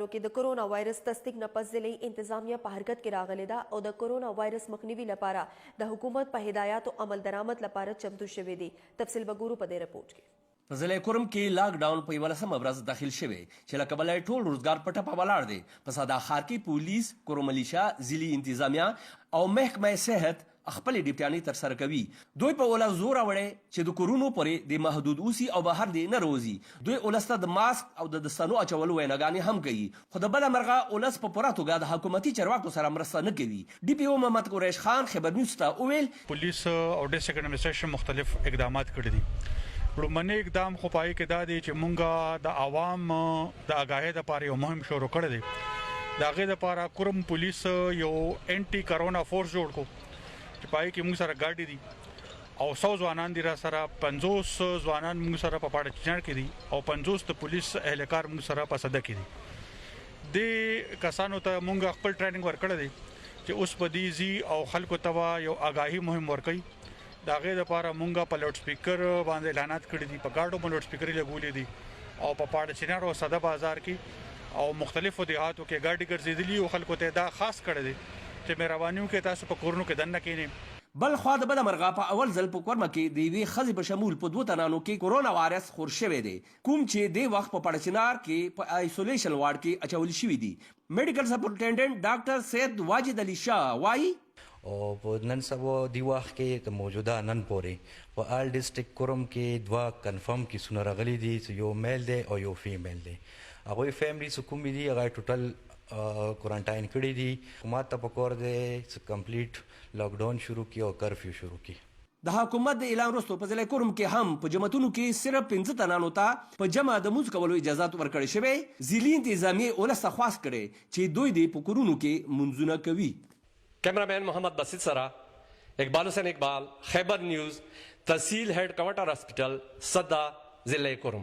کې د کرونا وایرس تصدیق نه پس ضلعي انتظامیه په حرکت کې راغلې ده او د کرونا وایرس مخنیوي لپاره د حکومت په هدایاتو عمل درآمد لپاره چمتو شوي دي. تفصیل به ګورو په دې رپورټ کې. په ضلع کرم کې لاک ډاون په 11مه ورځ داخل شوی چې له کبله ټول روزګار په ټپه ولاړ دی. په ساده ښار کې پولیس، کرم ملیشا، ضلعي انتظامیه او محکمه صحت خپل ډیپټیانې تر سره کوي. دوی په اوله زور راوړی چې د کورونو پورې د محدود اوسي او بهر دی نه روزي. دوی اولس ته د ماسک او د دستانو اچولو ویناګانې هم کوي، خو د بله مرغه اولس په پوره توګه د حکومتي چارواکو سره مرسته نه کوي. ډي پي او محمد قریش خان خبر نیوز ته وویل پولیس او ډسټرکټ اډمنسټریشن مختلف اقدامات کړي دي. لومړنی اقدام خو پای کې دا دی چې مونږه د عوام د آګاهۍ لپاره یو مهم شروع کړی دی. د هغې لپاره کرم پولیس یو انټي کرونا فورس جوړ کړو چې پای کې موږ سره ګاډي دي او 100 ځوانان دي را سره 50 ځوانان موږ سره په پاړه چنار کې دي او 50 د پولیس اهلکار موږ سره په صده کې دي. د کسانو ته موږ خپل ټریننګ ورکړی دی چې اوس په دې زی او خلکو ته یو آګاهي مهم ورکړي. د هغې لپاره موږ په لاوډ سپیکر باندې اعلانات کړي دي، په ګاډو باندې لاوډ سپیکر لګولې دي او په پاړه چنار او صده بازار کې او مختلفو دیهاتو کې ګاډي ګرځېدلي او خلکو ته دا خاص کړی دی چې مهرباني وکړئ تاسو په کورونو کې دننه کښېنئ. بل خوا د بله مرغه په اول ځل په کورمه کې د یوې ښځې په شمول په 2 تنانو کې کرونا وایرس خور شوی دی، کوم چې دې وخت په پړچنار کې په آیسولیشن وارډ کې اچول شوي دي. میډیکل سپرنټنډنټ ډاکټر سید واجد علي شاه وایي او په نن سبا دی وخت کې ته موجوده نن پورې په آل ډسټرکټ کرم کې 2 کنفرم کیسونه راغلي دي چې یو میل دی او یو فیمیل دی. هغوی فیملی څه کوم دي هغه ټوټل کوارنټاین کړي دي. حکومت ته پکار دی چې کمپلیټ لاک ډاون شروع کړي او کرفیو شروع کړي. د حکومت د اعلان وروسته په ضلع کرم کې هم په جماعتونو کې صرف 15 تنانو ته په جمع د لمونځ کولو اجازات ورکړی شوی. ضلعي انتظامیې ولس ته خواست کړی چې دوی دې په کورونو کې لمونځونه کوي. کیمرامین محمد باسط سره اقبال حسین اقبال، خیبر نیوز، تحصیل ہیڈ کوارٹر ہاسپٹل صدا ضلع کرم.